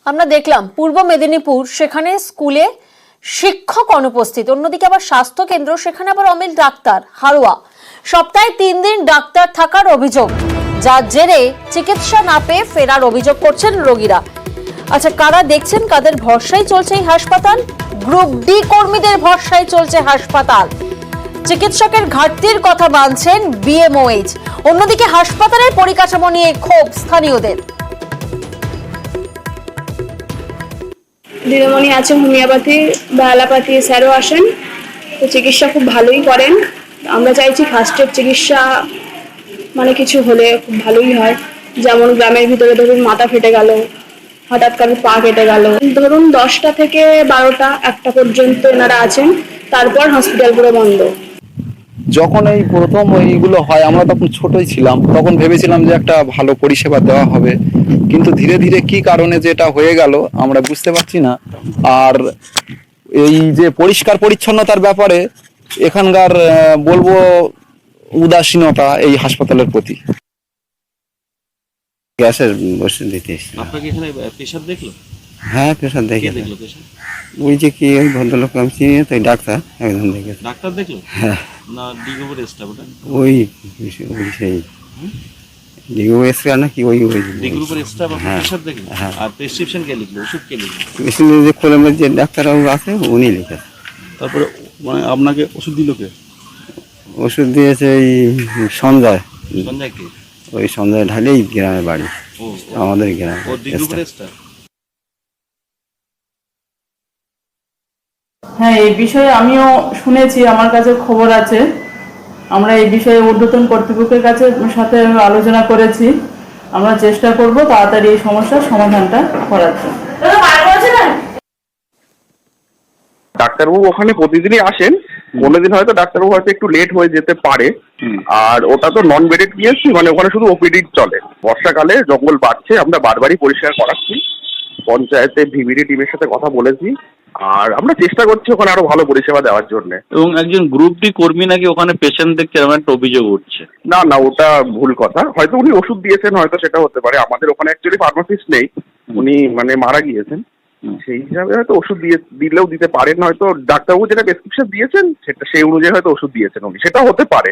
আমরা দেখলাম পূর্ব মেদিনীপুর, সেখানে স্কুলে শিক্ষক অনুপস্থিত, অন্যদিকে আবার স্বাস্থ্য কেন্দ্র, সেখানে আবার অমিল ডাক্তার হারোয়া। সপ্তাহে 3 দিন ডাক্তার থাকার অভিযোগ, যার জেরে চিকিৎসা না পেয়ে ফেরার অভিযোগ করছেন রোগীরা। আচ্ছা, কারা দেখছেন, কাদের ভরসায় চলছে এই হাসপাতাল? গ্রুপ ডি কর্মীদের ভরসায় চলছে হাসপাতাল। চিকিৎসকের ঘাটতির কথা মানছেন বিএমওএইচ। অন্যদিকে হাসপাতালের পরিকাঠামো নিয়ে ক্ষোভ স্থানীয়দের। দিদিমণি আছেন হোমিওপ্যাথি বা অ্যালোপ্যাথি স্যারও আসেন, তো চিকিৎসা খুব ভালোই করেন। আমরা চাইছি ফার্স্টের চিকিৎসা মানে কিছু হলে খুব ভালোই হয়। যেমন গ্রামের ভিতরে ধরুন মাথা ফেটে গেল, হঠাৎ করে পা কেটে গেল, ধরুন 10টা থেকে 12টা 1টা পর্যন্ত এনারা আছেন, তারপর হসপিটাল পুরো বন্ধ। যখন এই প্রথম এইগুলো হয় আমরা তখন ছোটই ছিলাম, তখন ভেবেছিলাম যে একটা ভালো পরিষেবা দেওয়া হবে, কিন্তু ধীরে ধীরে কি কারণে যেটা হয়ে গেল আমরা বুঝতে পারছি না। আর এই যে পরিষ্কার পরিচ্ছন্নতার ব্যাপারে এখানকার বলবো উদাসীনতা এই হাসপাতালের প্রতি। গ্যাসের ওষুধ দিতে এসেছিল। আপনাকে এখানে পেশাব দেখলো? হ্যাঁ, পেশাব কে দেখে দেখলো পেশাব? ওই যে কি ওই ভদ্রলোক আমি চিনি না, তো ওই ডাক্তার একজন দেখেছে। ডাক্তার দেখলো হ্যাঁ, না ডিগোবর স্টাফ? ওটা ওই ওই সেই ডিগো এসকার না কি ওই ওই ডিগ্রুপের স্টাফ আপনার হ্যাঁ, পেশাব দেখলো? হ্যাঁ। আর প্রেসক্রিপশন কে লিখলো, ওষুধ কে লিখলো? মেশিনে যে খোলেমের যে ডাক্তারবাবু আছে উনি লিখেছে। তারপরে মানে আপনাকে ওষুধ দিল কে? ওষুধ দিয়েছে ওই সঞ্জয়, সঞ্জয় কে? ওই সঞ্জয় ঢালেই গ্রামের বাড়ি, ও আমাদের গ্রামে। ও ডিগ্রুপের স্টাফ? হ্যাঁ, এই বিষয়ে আমিও শুনেছি, আমার কাছে খবর আছে। আমরা এই বিষয়ে ঊর্ধ্বতন কর্তৃপক্ষের কাছে সাথে আলোচনা করেছি। আমরা চেষ্টা করব তাড়াতাড়ি এই সমস্যার সমাধানটা করার জন্য। ডাক্তারবাবু ওখানে প্রতিদিনই আসেন, কোনোদিন হয়তো ডাক্তারবাবু হয়তো একটু লেট হয়ে যেতে পারে। আর ওটা তো নন বেডেড পিএসসি, মানে ওখানে শুধু ওপিডি চলে। বর্ষাকালে জঙ্গল বাড়ছে, আমরা বারবারই পরিষ্কার করাচ্ছি, পঞ্চায়েতে ভিভিডি টিমের সাথে কথা বলেছি, আর আমরা চেষ্টা করছি ওখানে আরো ভালো পরিষেবা দেওয়ার জন্য। এবং একজন গ্রুপ ডি কর্মী নাকি ওখানে পেশেন্ট দেখতে এরকম একটা অভিযোগ উঠছে। না না, ওটা ভুল কথা। হয়তো উনি ওষুধ দিয়েছেন, হয়তো সেটা হতে পারে। আমাদের ওখানে অ্যাকচুয়ালি ফার্মাসিস্ট নেই, উনি মানে মারা গিয়েছেন। সেই হিসাবে হয়তো ওষুধ দিলেও দিতে পারেন, হয়তো ডাক্তারবাবু যেটা প্রেসক্রিপশন দিয়েছেন সেটা সেই অনুযায়ী হয়তো ওষুধ দিয়েছেন উনি, সেটা হতে পারে।